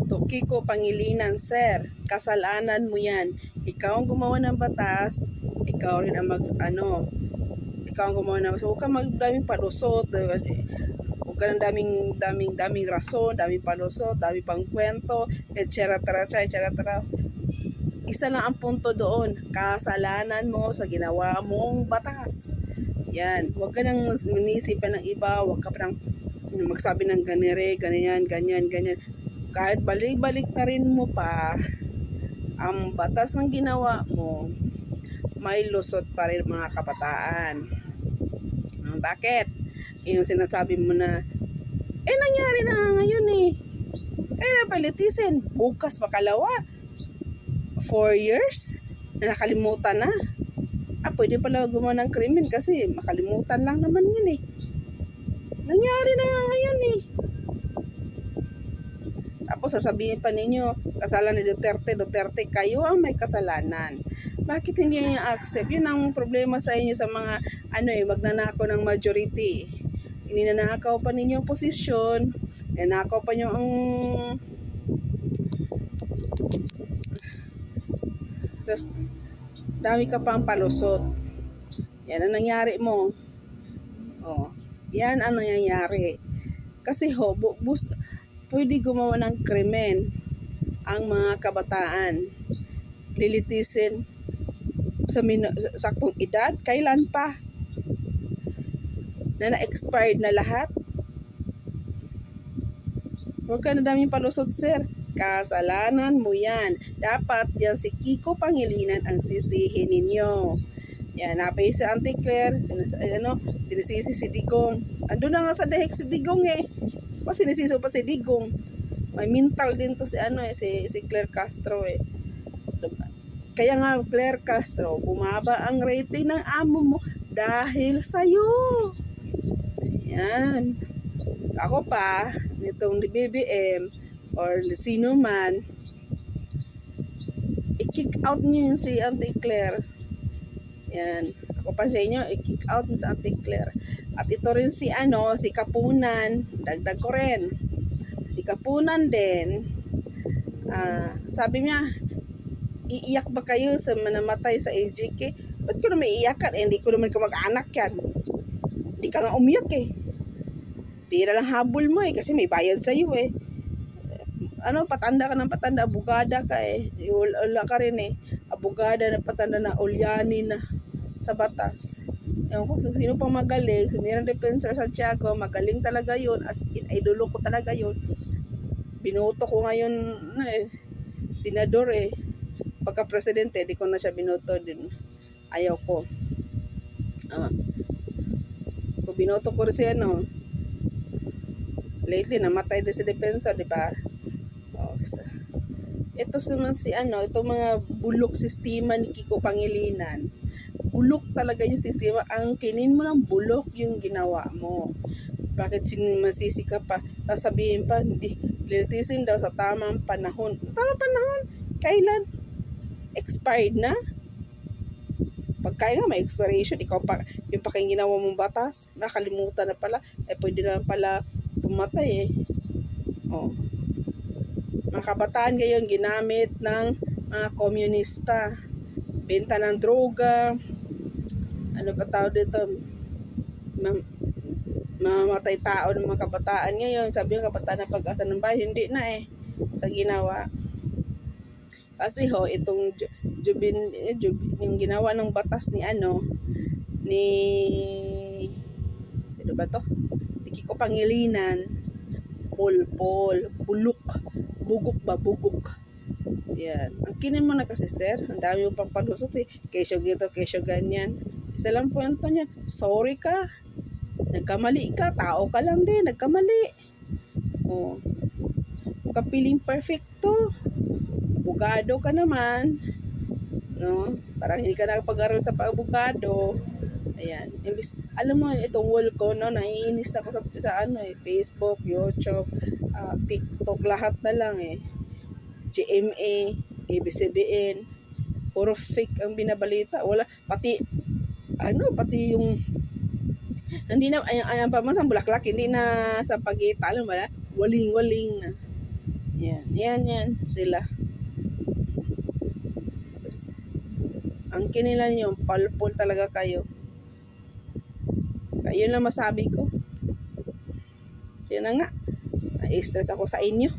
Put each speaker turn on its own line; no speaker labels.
Kiko Pangilinan, sir, kasalanan mo yan. Ikaw ang gumawa ng batas, ikaw rin ang ikaw ang gumawa ng batas. Huwag ka magdaming palusot, huwag ka ng daming rason, daming palusot, daming pang kwento, etc. Isa lang ang punto doon, kasalanan mo sa ginawa mong batas. Yan, huwag ka nang munisipan ng iba, huwag ka pa nang magsabi ng ganyan. Kahit balik-balik na rin mo pa, ang batas ng ginawa mo, may lusot pa rin mga kabataan. Bakit? Yung sinasabi mo na, nangyari na nga ngayon eh. Kaya palitisin, bukas makalawa. 4 years? Na nakalimutan na. Pwede pala gumawa ng krimen kasi makalimutan lang naman yun eh. Nangyari na nga ngayon eh. Tapos sasabihin pa ninyo, kasalanan ni Duterte, kayo ang may kasalanan. Bakit hindi niyo accept? Yun ang problema sa inyo sa mga magnanakaw ng majority. Ininanakaw pa ninyo ang posisyon, nanakaw pa nyo ang dami ka pang palusot. Yan ang nangyari mo. Yan ang nangyayari. Kasi pwede gumawa ng krimen ang mga kabataan. Lilitisin sa saktong edad, kailan pa? Na na-expired na lahat. Huwag ka na daming palusot, sir. Kasalanan mo yan. Dapat yan si Kiko Pangilinan ang sisihin ninyo. Yan, napay si Auntie Claire, sinisisi si Digong. Ando na nga sa dahig si Digong eh. Sinisiso pa si Digong. May mental din to si si Claire Castro eh. Kaya nga Claire Castro, bumaba ang rating ng amo mo dahil sa'yo. Ayan. Ako pa, nitong BBM or sino man, i-kick out niyo si Auntie Claire. Yan. Ako pa sa inyo, i-kick out niyo si Auntie Claire. At ito rin si Kapunan, dagdag ko rin. Si Kapunan din, sabi niya, iiyak ba kayo sa manamatay sa AGK? Ba't ko naman iiyakan? Hindi ko naman kamag-anak yan. Hindi ka nga umiyak eh. Pira lang habol mo eh, kasi may bayad sa'yo eh. Patanda ka ng patanda, abogada ka eh. Wala ka rin eh. Abogada na patanda na ulyanin na sa batas. Ewan ko, sino pang magaling, si Nirang Defensor Santiago, magaling talaga yun, as in, idolo ko talaga yun. Binoto ko ngayon, senador eh. Pagka-presidente, di ko na siya binoto din. Ayaw ko. Kung binoto ko rin siya, lately, namatay din si Defensor, di ba? Ito naman itong mga bulok sistema ni Kiko Pangilinan. Bulok talaga yung sistema. Ang kinin mo ng bulok yung ginawa mo. Bakit masisi ka pa? Sasabihin pa, hindi, lilitisin daw sa tamang panahon. Tamang panahon? Kailan? Expired na? Pagkaya nga may expiration, ikaw pa, yung pa kayong ginawa mong batas, nakalimutan na pala, pwede na pala pumatay eh. Mga kabataan ngayon ginamit ng mga komunista. Benta ng droga. Ano ba tawag dito? Mamatay tao ng mga kabataan ngayon. Sabi ng kabataan na pag-asa ng bayan, hindi na eh. Sa ginawa. Kasi itong yung ginawa ng batas ni sino ba to? Ni Kiko Pangilinan. Bulok. Bugok. Yan. Ang kinin mo na kasi, sir, ang dami mo pang palusot eh. Kesyo gito, kesyo ganyan. Isa lang kwento niya, sorry ka. Nagkamali ka, tao ka lang din, nagkamali. Kapiling perfecto. Abogado ka naman. Parang hindi ka nakapag-aral sa pag-abogado. Ayan. Alam mo, itong wall ko, naiinis ako sa Facebook, YouTube, TikTok, lahat na lang eh. GMA, ABCBN, puro fake ang binabalita. Wala, pati yung, hindi na, ayan pa man sa Bulaklak, hindi na sa Pagita, alam mo na, waling-waling na. Yan sila. Ang kinila niyo, palpol talaga kayo. Kaya yun lang masabi ko. Yun na nga. Na-stress ako sa inyo.